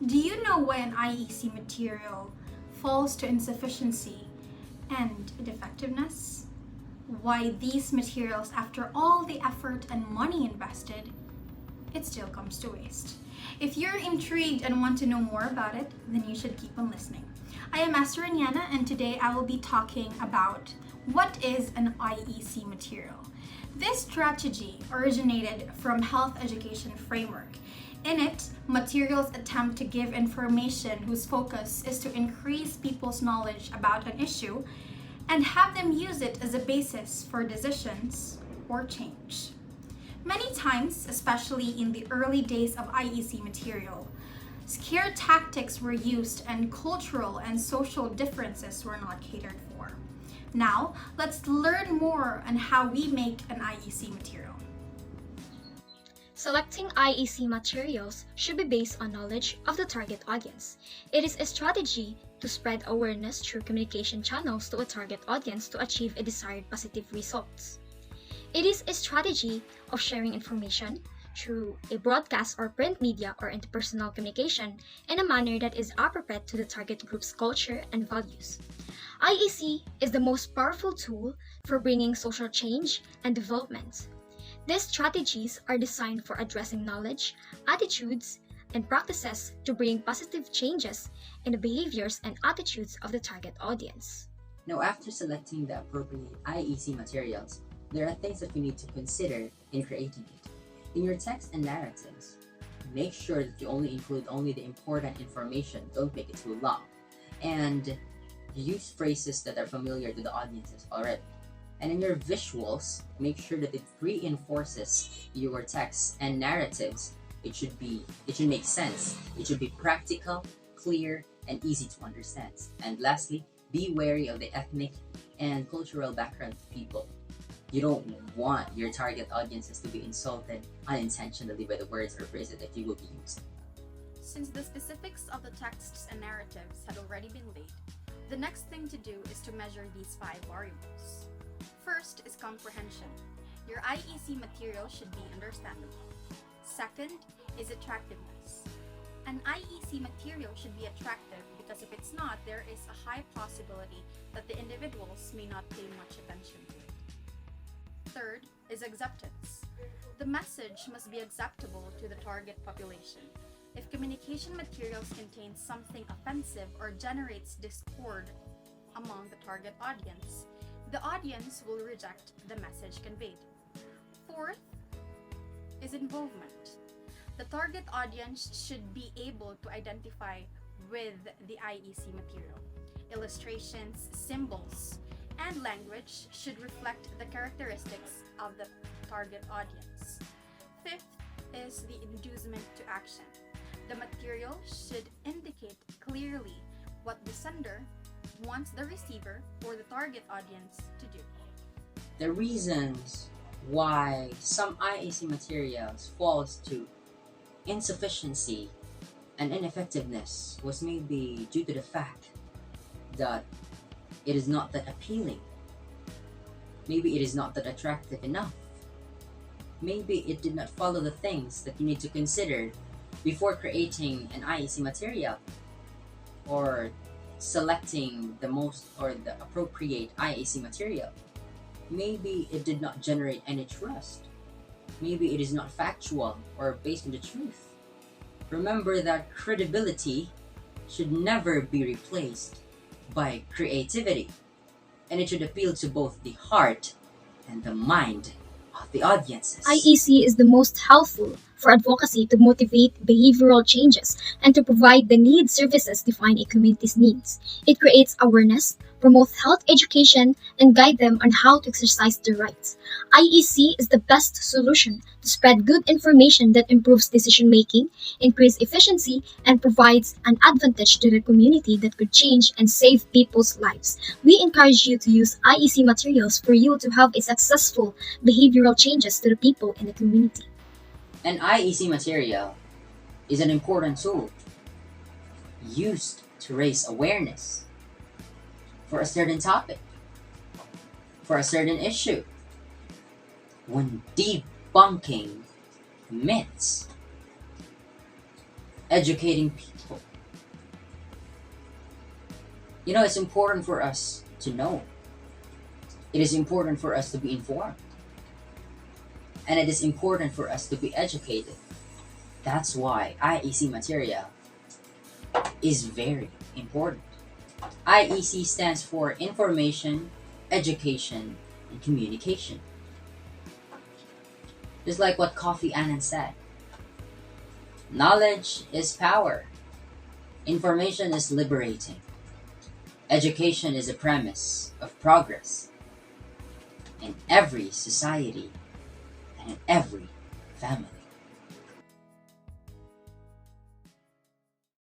Do you know why an IEC material falls to insufficiency and defectiveness? Why these materials, after all the effort and money invested, it still comes to waste? If you're intrigued and want to know more about it, then you should keep on listening. I am Master Añana, and today I will be talking about what is an IEC material. This strategy originated from Health Education Framework. In it, materials attempt to give information whose focus is to increase people's knowledge about an issue and have them use it as a basis for decisions or change. Many times, especially in the early days of IEC material, scare tactics were used and cultural and social differences were not catered for. Now, let's learn more on how we make an IEC material. Selecting IEC materials should be based on knowledge of the target audience. It is a strategy to spread awareness through communication channels to a target audience to achieve a desired positive results. It is a strategy of sharing information through a broadcast or print media or interpersonal communication in a manner that is appropriate to the target group's culture and values. IEC is the most powerful tool for bringing social change and development. These strategies are designed for addressing knowledge, attitudes, and practices to bring positive changes in the behaviors and attitudes of the target audience. Now, after selecting the appropriate IEC materials, there are things that you need to consider in creating it. In your text and narratives, make sure that you only include the important information. Don't make it too long. And use phrases that are familiar to the audiences already. And in your visuals, make sure that it reinforces your text and narratives. It should make sense. It should be practical, clear, and easy to understand. And lastly, be wary of the ethnic and cultural background of people. You don't want your target audiences to be insulted unintentionally by the words or phrases that you will be using. Since the specifics of the texts and narratives had already been laid, the next thing to do is to measure these 5 variables. First is comprehension. Your IEC material should be understandable. Second is attractiveness. An IEC material should be attractive because if it's not, there is a high possibility that the individuals may not pay much attention to it. Third is acceptance. The message must be acceptable to the target population. If communication materials contain something offensive or generates discord among the target audience, the audience will reject the message conveyed. Fourth is involvement. The target audience should be able to identify with the IEC material. Illustrations, symbols, and language should reflect the characteristics of the target audience. Fifth is the inducement to action. The material should indicate clearly what the sender wants the receiver or the target audience to do. The reasons why some IEC materials falls to insufficiency and ineffectiveness was maybe due to the fact that it is not that appealing. Maybe it is not that attractive enough. Maybe it did not follow the things that you need to consider before creating an IEC material or selecting the most or the appropriate IEC material. Maybe it did not generate any trust. Maybe it is not factual or based on the truth. Remember that credibility should never be replaced by creativity, and it should appeal to both the heart and the mind of the audiences. IEC is the most helpful for advocacy to motivate behavioral changes and to provide the needs services define a community's needs. It creates awareness, promotes health education, and guide them on how to exercise their rights. IEC is the best solution to spread good information that improves decision making, increase efficiency, and provides an advantage to the community that could change and save people's lives. We encourage you to use IEC materials for you to have a successful behavioral changes to the people in the community. An IEC material is an important tool used to raise awareness for a certain topic, for a certain issue, when debunking myths. educating people. It's important for us to know. It is important for us to be informed. And it is important for us to be educated. That's why IEC material is very important. IEC stands for Information, Education, and Communication. Just like what Kofi Annan said. Knowledge is power. Information is liberating. Education is a premise of progress in every society and in every family.